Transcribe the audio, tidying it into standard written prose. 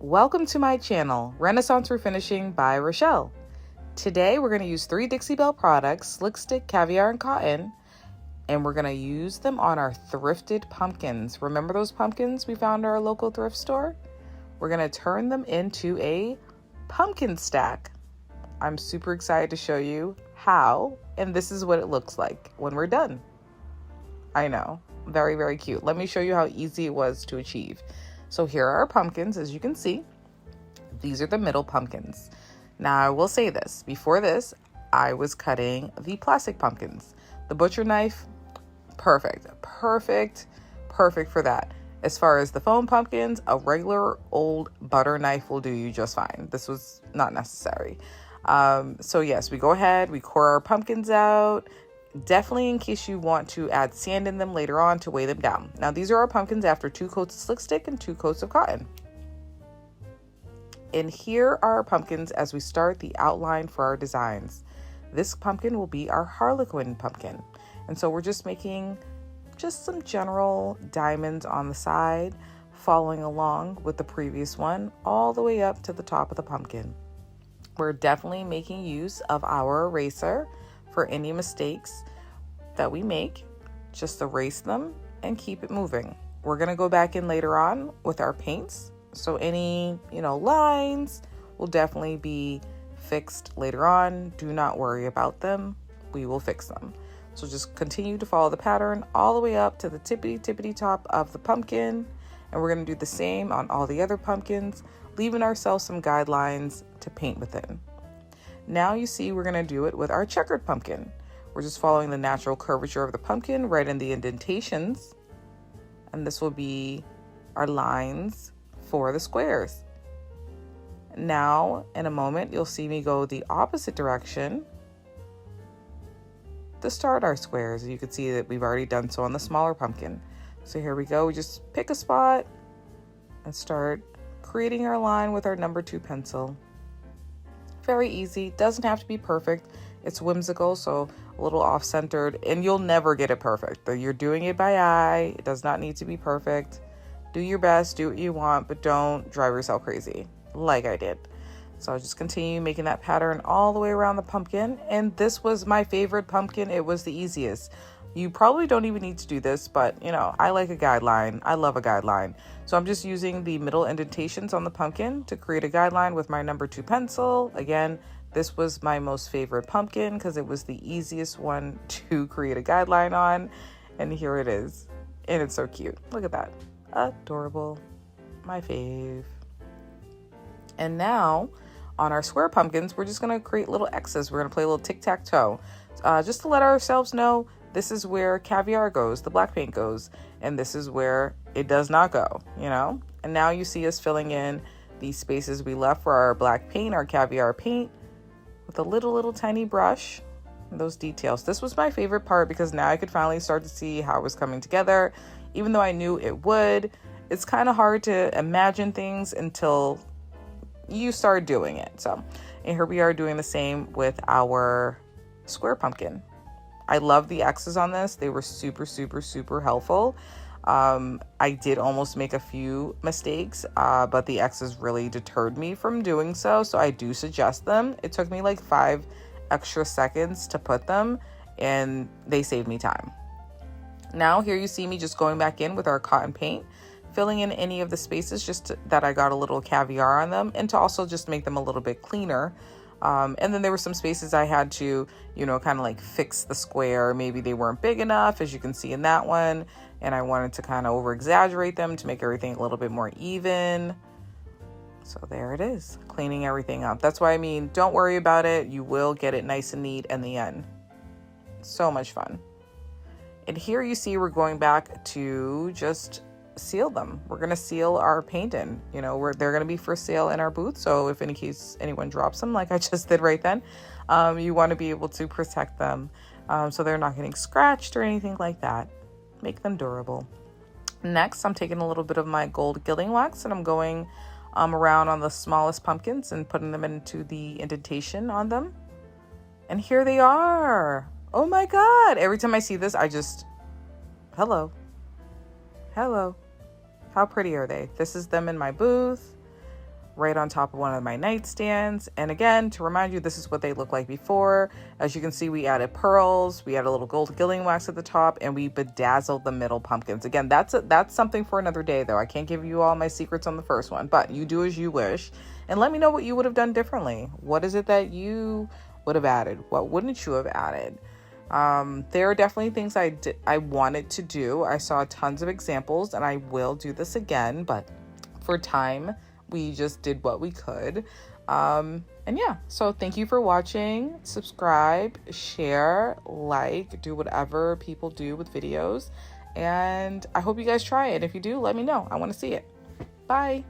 Welcome to my channel, Renaissance Refinishing by Rochelle. Today we're going to use 3 Dixie Belle products, Slick Stick, Caviar, and Cotton, and we're going to use them on our thrifted pumpkins. Remember those pumpkins we found at our local thrift store? We're going to turn them into a pumpkin stack. I'm super excited to show you how, and this is what it looks like when we're done. I know, very, very cute. Let me show you how easy it was to achieve. So here are our pumpkins, as you can see. These are the middle pumpkins. Now I will say this, before this, I was cutting the plastic pumpkins. The butcher knife, perfect for that. As far as the foam pumpkins, a regular old butter knife will do you just fine. This was not necessary. So yes, we go ahead, we core our pumpkins out, definitely in case you want to add sand in them later on to weigh them down. Now these are our pumpkins after 2 coats of Slick Stick and 2 coats of cotton. And here are our pumpkins as we start the outline for our designs. This pumpkin will be our Harlequin pumpkin. And so we're just making just some general diamonds on the side, following along with the previous one, all the way up to the top of the pumpkin. We're definitely making use of our eraser for any mistakes that we make. Just erase them and keep it moving. We're gonna go back in later on with our paints. So any, lines will definitely be fixed later on. Do not worry about them. We will fix them. So just continue to follow the pattern all the way up to the tippity top of the pumpkin. And we're gonna do the same on all the other pumpkins, leaving ourselves some guidelines to paint within. Now you see we're gonna do it with our checkered pumpkin. We're just following the natural curvature of the pumpkin right in the indentations. And this will be our lines for the squares. Now, in a moment, you'll see me go the opposite direction to start our squares. You can see that we've already done so on the smaller pumpkin. So here we go. We just pick a spot and start creating our line with our number 2 pencil. Very easy, doesn't have to be perfect. It's whimsical, so a little off-centered, and you'll never get it perfect. You're doing it by eye. It does not need to be perfect. Do your best, do what you want, but don't drive yourself crazy like I did. So I'll just continue making that pattern all the way around the pumpkin, and this was my favorite pumpkin. It was the easiest. You probably don't even need to do this, but I like a guideline. I love a guideline. So I'm just using the middle indentations on the pumpkin to create a guideline with my number 2 pencil. Again, this was my most favorite pumpkin because it was the easiest one to create a guideline on. And here it is. And it's so cute. Look at that. Adorable. My fave. And now on our square pumpkins, we're just going to create little X's. We're going to play a little tic-tac-toe. Just to let ourselves know, this is where Caviar goes, the black paint goes, and this is where it does not go, And now you see us filling in these spaces we left for our black paint, our Caviar paint, with a little tiny brush, and those details. This was my favorite part because now I could finally start to see how it was coming together, even though I knew it would. It's kind of hard to imagine things until you start doing it. So, and here we are doing the same with our square pumpkin. I love the X's on this. They were super helpful. I did almost make a few mistakes, but the X's really deterred me from doing so. So I do suggest them. It took me like 5 extra seconds to put them, and they saved me time. Now here you see me just going back in with our cotton paint, filling in any of the spaces that I got a little Caviar on them, and to also just make them a little bit cleaner. And then there were some spaces I had to, kind of like fix the square. Maybe they weren't big enough, as you can see in that one. And I wanted to kind of over exaggerate them to make everything a little bit more even. So there it is, cleaning everything up. That's why don't worry about it. You will get it nice and neat in the end. So much fun. And here you see we're going back to just seal them. We're going to seal our paint in. They're going to be for sale in our booth. So if in case anyone drops them, like I just did right then, you want to be able to protect them so they're not getting scratched or anything like that. Make them durable. Next, I'm taking a little bit of my gold gilding wax and I'm going around on the smallest pumpkins and putting them into the indentation on them. And here they are. Oh my God. Every time I see this, I just, hello. How pretty are they? This is them in my booth. right on top of one of my nightstands. And again, to remind you, this is what they look like before. As you can see, we added pearls, we added a little gold gilding wax at the top, and we bedazzled the middle pumpkins. Again, that's something for another day, though. I can't give you all my secrets on the first one, but you do as you wish. And let me know what you would have done differently. What is it that you would have added? What wouldn't you have added? There are definitely things I wanted to do. I saw tons of examples, and I will do this again, but for time, we just did what we could. And yeah, so thank you for watching. Subscribe, share, like, do whatever people do with videos. And I hope you guys try it. If you do, let me know. I want to see it. Bye.